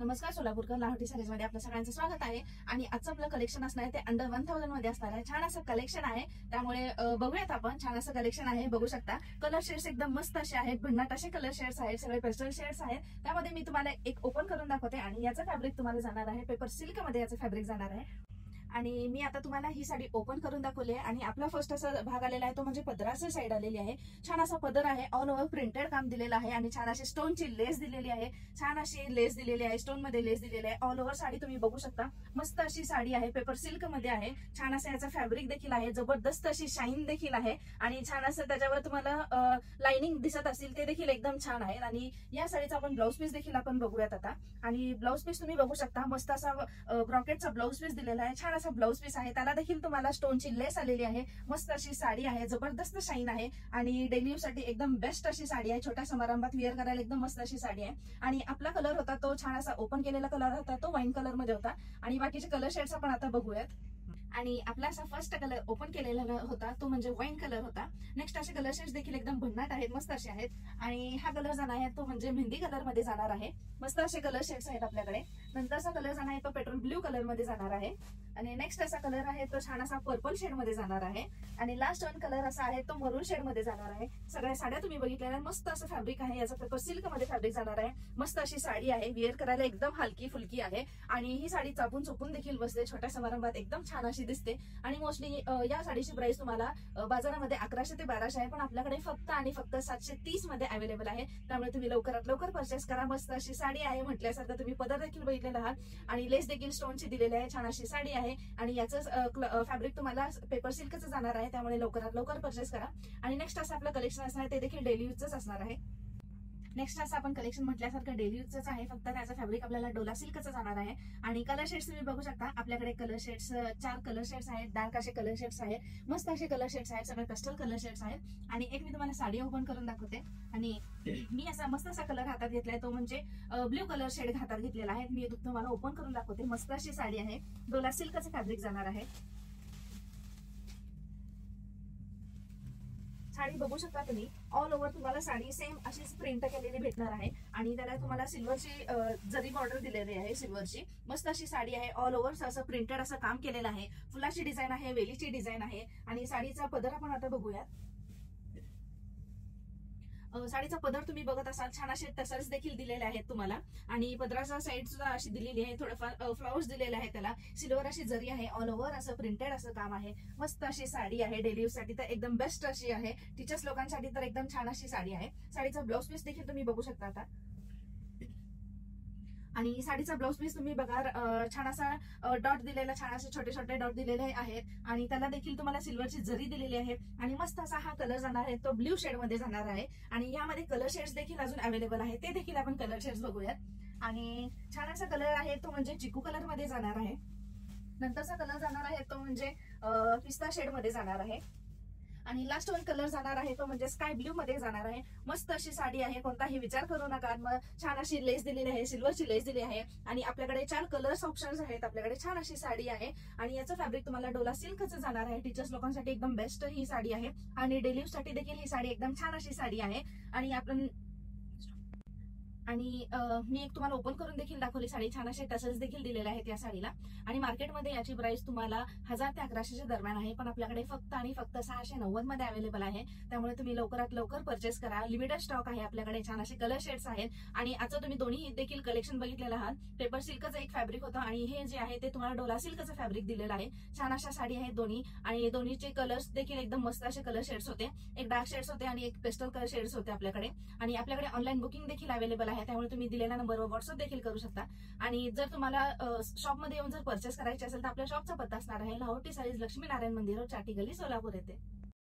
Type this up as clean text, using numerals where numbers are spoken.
नमस्कार सोलापूरकर लाहोटी साडीज मध्ये आपलं सगळ्यांचं स्वागत आहे. आणि आजचं आपलं कलेक्शन असणार आहे ते अंडर 1000 मध्ये असणार आहे. छान असं कलेक्शन आहे, त्यामुळे बघूयात आपण. छान असं कलेक्शन आहे, बघू शकता. कलर शेड्स एकदम मस्त असे आहेत, भन्नाट असे कलर शेड्स आहेत, सगळे पेस्टल शेड्स आहेत. त्यामध्ये मी तुम्हाला एक ओपन करून दाखवते आणि याचं फॅब्रिक तुम्हाला जाणार आहे पेपर सिल्क मध्ये. याचं फॅब्रिक जाणार आहे आणि मी आता तुम्हाला ही साडी ओपन करून दाखवली आहे. आणि आपला फर्स्ट असा भाग आलेला आहे तो म्हणजे पदराची साईड आलेली आहे. छान असा पदर आहे, ऑल ओव्हर प्रिंटेड काम दिलेलं आहे आणि छान अशी स्टोनची लेस दिलेली आहे. छान अशी लेस दिलेली आहे, स्टोन मध्ये लेस दिलेली आहे. ऑल ओव्हर साडी तुम्ही बघू शकता, मस्त अशी साडी आहे, पेपर सिल्क मध्ये आहे. छान असं याचा फॅब्रिक देखील आहे, जबरदस्त अशी शाईन देखील आहे आणि छान असं त्याच्यावर तुम्हाला लाइनिंग दिसत असेल ते देखील एकदम छान आहे. आणि या साडीचा आपण ब्लाऊज पीस देखील आपण बघूयात आता. आणि ब्लाऊज पीस तुम्ही बघू शकता, मस्त असा ब्रॉकेटचा ब्लाऊज पीस दिलेला आहे. छान असा ब्लाऊज पीस आहे, त्याला देखील तुम्हाला स्टोनची लेस आलेली आहे. मस्त अशी साडी आहे, जबरदस्त शाईन आहे आणि डेली यूज साठी एकदम बेस्ट अशी साडी आहे. छोट्या समारंभात वेअर करायला एकदम मस्त अशी साडी आहे. आणि आपला कलर होता तो छान असा ओपन केलेला कलर होता, तो वाईन कलर मध्ये होता. आणि बाकीचे कलर शेड्स आपण आता बघूयात. आणि आपला असा फर्स्ट कलर ओपन केलेला होता तो म्हणजे वाईन कलर होता. नेक्स्ट असे कलर शेड्स देखील एकदम भन्नाट आहेत, मस्त असे आहेत. आणि हा कलर जाणार आहे तो म्हणजे मेहंदी कलर मध्ये जाणार आहे. मस्त असे कलर शेड्स आहेत आपल्याकडे. नंतरचा कलर जाणार आहे तो पेट्रोल ब्ल्यू कलर मध्ये जाणार आहे. आणि नेक्स्ट असा कलर आहे तो छान असा पर्पल शेड मध्ये जाणार आहे. आणि लास्ट वन कलर असा आहे तो मरून शेड मध्ये जाणार आहे. सगळ्या साड्या तुम्ही बघितल्या, मस्त असं फॅब्रिक आहे, याचा पेपर सिल्क मध्ये फॅब्रिक जाणार आहे. मस्त अशी साडी आहे, वेअर करायला एकदम हलकी फुलकी आहे. आणि ही साडी चापून चुपून देखील बसते, छोट्या समारंभात एकदम छान अशी दिसते. आणि मोस्टली या साडीची प्राइस तुम्हाला बाजारामध्ये 1100 ते 1200 आहे, पण आपल्याकडे फक्त आणि फक्त 730 मध्ये अवेलेबल आहे. त्यामुळे तुम्ही लवकरात लवकर परचेस करा. मस्त अशी साडी आहे, म्हटल्यासारखं तुम्ही पदर देखील बघितलेला आहात आणि लेस देखील स्टोनची दिलेली आहे. छान अशी साडी आहे आणि याचं फॅब्रिक तुम्हाला पेपर सिल्कचं जाणार आहे, त्यामुळे लवकरात लवकर परचेस करा. आणि नेक्स्ट असं आपलं कलेक्शन असणार आहे ते देखील डेली यूजच असणार आहे. नेक्स्ट असं आपण कलेक्शन म्हटल्यासारखं डेली यूजच आहे, फक्त त्याचं फॅब्रिक आपल्याला डोला सिल्कचं जाणार आहे. आणि कलर शेड्स तुम्ही बघू शकता, आपल्याकडे कलर शेड्स 4 कलर शेड्स आहेत. डार्क असे कलर शेड्स आहेत, मस्त असे कलर शेड्स आहेत, सगळे पेस्टल कलर शेड्स आहेत. आणि एक मी तुम्हाला साडी ओपन करून दाखवते. आणि मी असा मस्त असा कलर हातात घेतलाय, तो म्हणजे ब्ल्यू कलर शेड हातात घेतलेला आहे. मी तुम्हाला ओपन करून दाखवते. मस्त अशी साडी आहे, डोला सिल्कचं फॅब्रिक जाणार आहे. साडी बघू शकता तुम्ही, ऑल ओव्हर तुम्हाला साडी सेम अशीच प्रिंट केलेली भेटणार आहे. आणि त्याला तुम्हाला सिल्वरची जरी बॉर्डर दिलेली आहे, सिल्वरची. मस्त अशी साडी आहे, ऑल ओव्हर असं प्रिंटेड असं काम केलेलं आहे. फुलाची डिझाईन आहे, वेलीची डिझाईन आहे. आणि साडीचा पदर आपण आता बघूयात. साडीचा पदर तुम्ही बघत असाल, छान असे टसल्स देखील दिलेले आहेत तुम्हाला. आणि पदराचा साईड सुद्धा अशी दिलेली आहे, थोडंफार फ्लावर्स दिलेले आहे. त्याला सिल्वर अशी जरी आहे, ऑल ओव्हर असं प्रिंटेड असं काम आहे. मस्त अशी साडी आहे, डेली यूज साठी तर एकदम बेस्ट अशी आहे. टीचर्स लोकांसाठी तर एकदम छान अशी साडी आहे. साडीचा ब्लाऊज पीस देखील तुम्ही बघू शकता आता. आणि साडीचा ब्लाऊज पीस तुम्ही बघा, छान असा डॉट दिलेला, छान असे छोटे छोटे डॉट दिलेले आहेत. आणि त्याला देखील तुम्हाला सिल्वरची जरी दिलेली आहे. आणि मस्त असा हा कलर जाणार आहे तो ब्ल्यू शेड मध्ये जाणार आहे. आणि यामध्ये कलर शेड्स देखील अजून अवेलेबल आहे, ते देखील आपण कलर शेड्स बघूयात. आणि छान असा कलर आहे तो म्हणजे चिकू कलर मध्ये जाणार आहे. नंतरचा कलर जाणार आहे तो म्हणजे पिस्ता शेड मध्ये जाणार आहे. आणि लास्ट वन कलर जाणार आहे तो म्हणजे स्काय ब्ल्यू मध्ये जाणार आहे. मस्त अशी साडी आहे, कोणताही विचार करू नका. मग छान अशी लेस दिलेली आहे, सिल्वरची लेस दिली आहे. आणि आपल्याकडे 4 कलर्स ऑप्शन्स आहेत. आपल्याकडे छान अशी साडी आहे. आणि याचं फॅब्रिक तुम्हाला डोला सिल्कचं जाणार आहे. टीचर्स लोकांसाठी एकदम बेस्ट ही साडी आहे. आणि डेली यूज साठी देखील ही साडी एकदम छान अशी साडी आहे. आणि आपण आणि मी एक तुम्हाला ओपन करून देखील दाखवली साडी. छान असे टसल्स देखील दिलेले आहेत या साडीला. आणि मार्केटमध्ये याची प्राइस तुम्हाला 1000 ते 1100 दरम्यान आहे, पण आपल्याकडे फक्त आणि फक्त 690 मध्ये अवेलेबल आहे. त्यामुळे तुम्ही लवकरात लवकर परचेस करा. लिमिटेड स्टॉक आहे आपल्याकडे. छान असे कलर शेड्स आहेत. आणि आजचं तुम्ही दोन्ही देखील कलेक्शन बघितलेलं आहात. पेपर सिल्कचं एक फॅब्रिक होतं आणि हे जे आहे ते तुम्हाला डोला सिल्कचं फॅब्रिक दिलेलं आहे. छान अशा साडी आहेत दोन्ही. आणि दोन्हीचे कलर्स देखील एकदम मस्त असे कलर शेड्स होते. एक डार्क शेड्स होते आणि एक पेस्टल कलर शेड्स होते आपल्याकडे. आणि आपल्याकडे ऑनलाईन बुकिंग देखील अवेलेबल आहे, त्यामुळे तुम्ही दिलेल्या नंबरवर व्हॉट्सअप देखील करू शकता. आणि जर तुम्हाला शॉपमध्ये येऊन जर परचेस करायचे असेल तर आपल्या शॉपचा पत्ता असणार आहे लाहोटी साडीज, लक्ष्मीनारायण मंदिर, चाटी गली, सोलापूर येथे.